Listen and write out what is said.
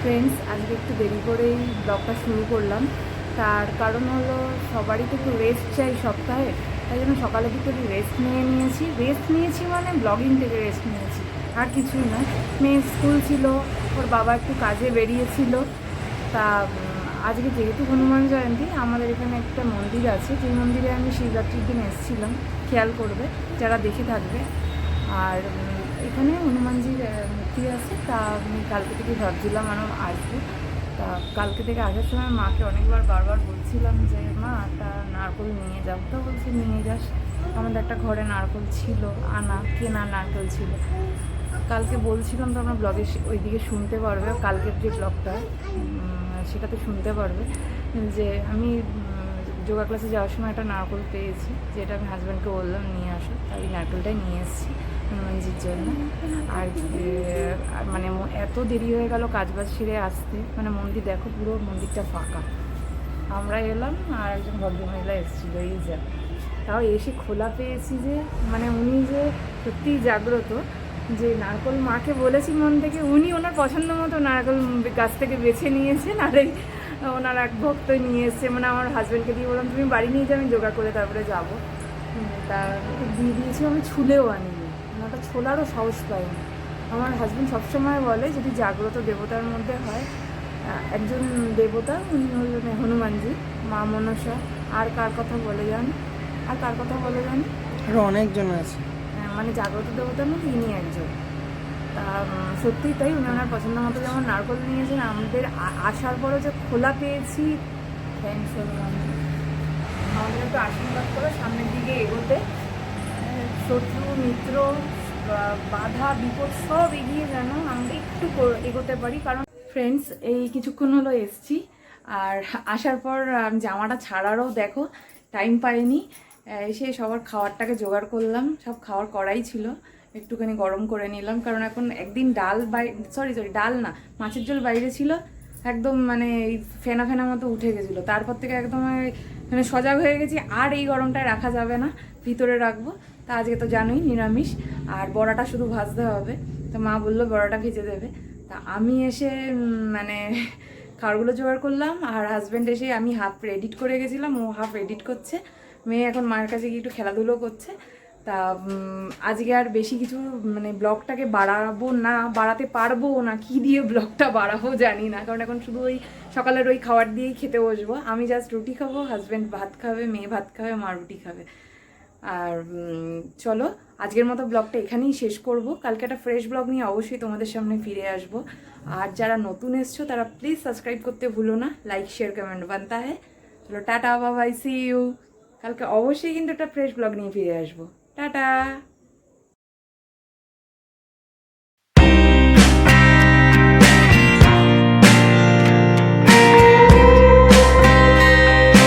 Friends, আজকে একটু দেরি করেই ব্লগটা শুরু করলাম। তার কারণ হলো সবারই তো একটু রেস্ট চাই সপ্তাহে, তাই জন্য সকালে দিকে একটু রেস্ট নিয়েছি মানে ব্লগিং থেকে রেস্ট নিয়েছি, আর কিছুই না। মেয়ের স্কুল ছিল, ওর বাবা একটু কাজে বেরিয়েছিল। তা আজকে যেহেতু হনুমান জয়ন্তী, আমাদের এখানে একটা মন্দির আছে, যে মন্দিরে আমি শিবরাত্রির দিন এসেছিলাম, খেয়াল করবে যারা দেখে থাকবে। আর এখানে হনুমানজির মূর্তি আছে, তা আমি কালকে থেকে ভাবছিলাম আসবো। তা কালকে থেকে আসার সময় মাকে বারবার বলছিলাম যে মা, একটা নারকেল নিয়ে যাও, তো বলছে নিয়ে যাস। আমাদের একটা ঘরে নারকেল ছিল, কেনা নারকেল ছিল। কালকে বলছিলাম, তো আমরা ব্লগে ওইদিকে শুনতে পারবে, কালকের যে ব্লগটা সেটাতে শুনতে পারবে যে আমি যোগা ক্লাসে যাওয়ার সময় একটা নারকেল পেয়েছি, যেটা আমি হাজব্যান্ডকে বললাম নিয়ে আসো, তাই নারকেলটাই নিয়ে এসেছি হনুমানজির জন্য। আর মানে এত দেরি হয়ে গেল কাজবাজ সেরে আসতে, মানে মন্দির দেখো, পুরো মন্দিরটা ফাঁকা। আমরা এলাম আর একজন ভদ্রমহিলা এসেছিলো, এই যা। তাও এসে খোলা পেয়েছি যে, মানে উনি যে সত্যিই জাগ্রত, যে নারকেল মাকে বলেছি মন থেকে, উনি ওনার পছন্দ মতো নারকেল গাছ থেকে বেছে নিয়েছেন। আর এই ওনার এক ভক্ত নিয়ে এসছে, মানে আমার হাজব্যান্ডকে দিয়ে বললাম তুমি বাড়ি নিয়ে যাও, আমি যোগা করে তারপরে যাবো। তা দিয়ে দিয়েছি, আমি ছুলেও আনিনি, ওনাটা ছোলারও সাহস পাইনি। আমার হাজব্যান্ড সবসময় বলে, যদি জাগ্রত দেবতার মধ্যে হয়, একজন দেবতা উনি হলেন হনুমানজি, মা মনসা, আর কার কথা বলে যান, আরো অনেকজন আছে। মানে জাগ্রত দেবতার মধ্যে ইনি একজন। তা সত্যিই তাই, উনি ওনার পছন্দ মতো যেমন নারকল নিয়েছেন, আমাদের আসার পরও যে খোলা পেয়েছি। থ্যাংকস হনুমানজি, আমাদের একটু আশীর্বাদ করে সামনের দিকে এগোতে, শত্রু মিত্র বাধা বিপদ সব এগিয়ে যেন আমরা একটু এগোতে পারি। কারণ ফ্রেন্ডস, এই কিছুক্ষণ হলো এসছি, আর আসার পর জামাটা ছাড়ারও দেখো টাইম পাইনি। এসে সবার খাবারটাকে জোগাড় করলাম, সব খাওয়ার করাই ছিল, একটুখানি গরম করে নিলাম। কারণ এখন একদিন ডাল ডাল না, মাছের ঝোল বাইরে ছিল, একদম মানে ফেনা ফেনা মতো উঠে গেছিলো। তারপর থেকে একদম মানে সজাগ হয়ে গেছি, আর এই গরমটায় রাখা যাবে না, ভিতরে রাখবো। তা আজকে তো জানোই নিরামিষ, আর বড়াটা শুধু ভাজতে হবে। তো মা বললো বড়াটা ভেজে দেবে। তা আমি এসে মানে খাবারগুলো জোগাড় করলাম, আর হাজব্যান্ড এসে, আমি হাফ এডিট করে গেছিলাম, ও হাফ এডিট করছে। মেয়ে এখন মায়ের কাছে গিয়ে একটু খেলাধুলো করছে। তা আজকে আর বেশি কিছু মানে ব্লগটাকে বাড়াতে পারবো না, কি দিয়ে ব্লগটা বাড়াবো জানি না। কারণ এখন শুধু ওই সকালের ওই খাবার দিয়েই খেতে বসবো। আমি জাস্ট রুটি খাবো, হাজব্যান্ড ভাত খাবে, মেয়ে ভাত খাবে, মা রুটি খাবে। আর চলো আজকের মতো ব্লগটা এখানেই শেষ করব। কালকে একটা ফ্রেশ ব্লগ নিয়ে অবশ্যই তোমাদের সামনে ফিরে আসবো। আর যারা নতুন এসছো তারা প্লিজ সাবস্ক্রাইব করতে ভুলো না, লাইক শেয়ার কমেন্ট বানতা হ্যায়। চলো টাটা, বাবাই, সি ইউ। কালকে অবশ্যই কিন্তু একটা ফ্রেশ ব্লগ নিয়ে ফিরে আসবো। টাটা।